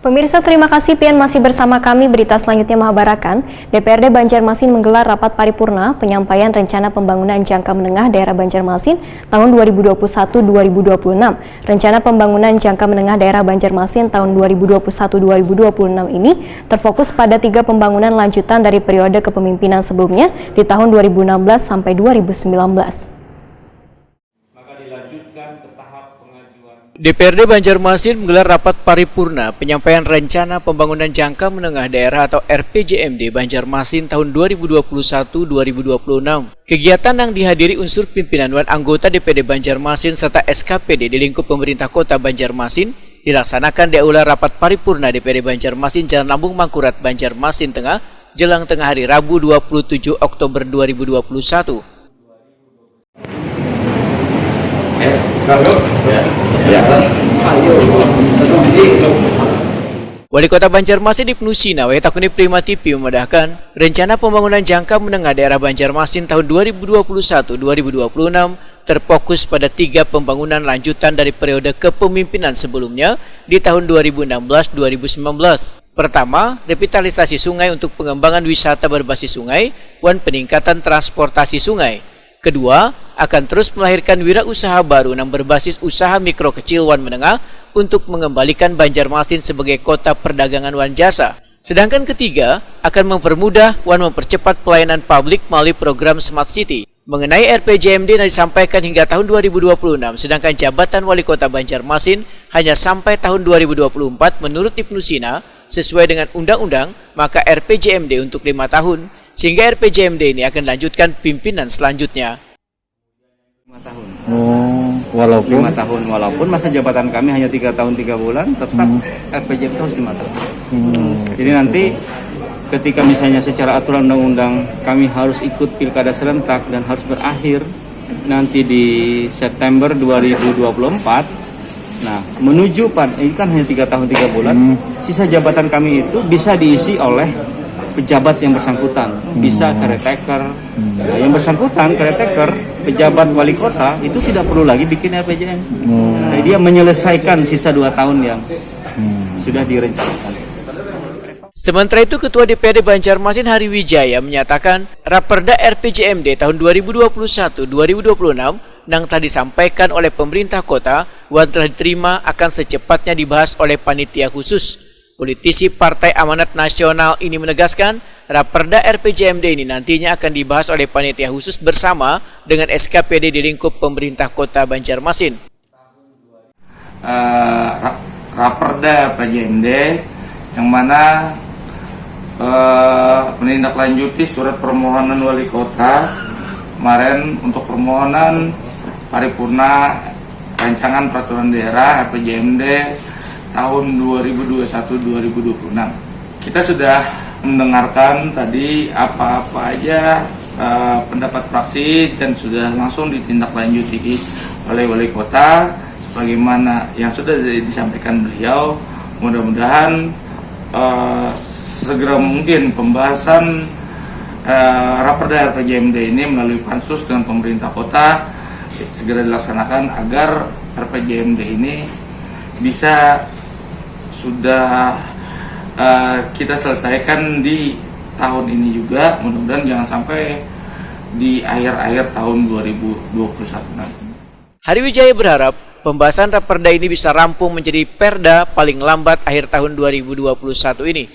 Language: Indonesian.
Pemirsa, terima kasih Pian masih bersama kami. Berita selanjutnya mengabarkan, DPRD Banjarmasin menggelar rapat paripurna penyampaian rencana pembangunan jangka menengah daerah Banjarmasin tahun 2021-2026. Rencana pembangunan jangka menengah daerah Banjarmasin tahun 2021-2026 ini terfokus pada 3 pembangunan lanjutan dari periode kepemimpinan sebelumnya di tahun 2016 sampai 2019. DPRD Banjarmasin menggelar rapat paripurna penyampaian rencana pembangunan jangka menengah daerah atau RPJMD Banjarmasin tahun 2021-2026. Kegiatan yang dihadiri unsur pimpinan dan anggota DPD Banjarmasin serta SKPD di lingkup pemerintah kota Banjarmasin dilaksanakan di aula rapat paripurna DPD Banjarmasin Jalan Lambung Mangkurat, Banjarmasin Tengah, jelang tengah hari Rabu 27 Oktober 2021. Wali Kota Banjarmasin Ibnu Sina Takuni Prima TV memedahkan rencana pembangunan jangka menengah daerah Banjarmasin tahun 2021-2026 terfokus pada 3 pembangunan lanjutan dari periode kepemimpinan sebelumnya di tahun 2016-2019. Pertama, revitalisasi sungai untuk pengembangan wisata berbasis sungai dan peningkatan transportasi sungai. Kedua, akan terus melahirkan wirausaha baru yang berbasis usaha mikro kecil wan menengah untuk mengembalikan Banjarmasin sebagai kota perdagangan wan jasa. Sedangkan ketiga, akan mempermudah wan mempercepat pelayanan publik melalui program Smart City. Mengenai RPJMD yang disampaikan hingga tahun 2026, sedangkan jabatan Wali Kota Banjarmasin hanya sampai tahun 2024 menurut Ibnu Sina, sesuai dengan undang-undang, maka RPJMD untuk 5 tahun, sehingga RPJMD ini akan lanjutkan pimpinan selanjutnya. 5 tahun. Walaupun masa jabatan kami hanya 3 tahun 3 bulan, tetap RPJMD harus 5 tahun. Jadi nanti ketika misalnya secara aturan undang-undang kami harus ikut pilkada serentak dan harus berakhir nanti di September 2024. Nah, menuju ini kan hanya 3 tahun 3 bulan, sisa jabatan kami itu bisa diisi oleh pejabat yang bersangkutan, bisa caretaker. Nah, yang bersangkutan caretaker, pejabat wali kota itu tidak perlu lagi bikin RPJM. Nah, dia menyelesaikan sisa 2 tahun yang sudah direncanakan. Sementara itu, Ketua DPRD Banjarmasin Hari Wijaya menyatakan Raperda RPJMD tahun 2021-2026 yang telah disampaikan oleh pemerintah kota dan telah diterima akan secepatnya dibahas oleh panitia khusus. Politisi Partai Amanat Nasional ini menegaskan Raperda RPJMD ini nantinya akan dibahas oleh panitia khusus bersama dengan SKPD di lingkup pemerintah kota Banjarmasin. Raperda RPJMD yang mana menindaklanjuti surat permohonan wali kota kemarin untuk permohonan paripurna rancangan peraturan daerah RPJMD tahun 2021-2026. Kita sudah mendengarkan tadi apa-apa aja pendapat fraksi dan sudah langsung ditindaklanjuti oleh wali kota sebagaimana yang sudah disampaikan beliau. Mudah-mudahan segera mungkin pembahasan Raperda RPJMD ini melalui pansus dengan pemerintah kota segera dilaksanakan agar RPJMD ini bisa sudah kita selesaikan di tahun ini juga, mudah-mudahan jangan sampai di akhir-akhir tahun 2021 nanti. Hari Wijaya berharap pembahasan Raperda ini bisa rampung menjadi perda paling lambat akhir tahun 2021 ini.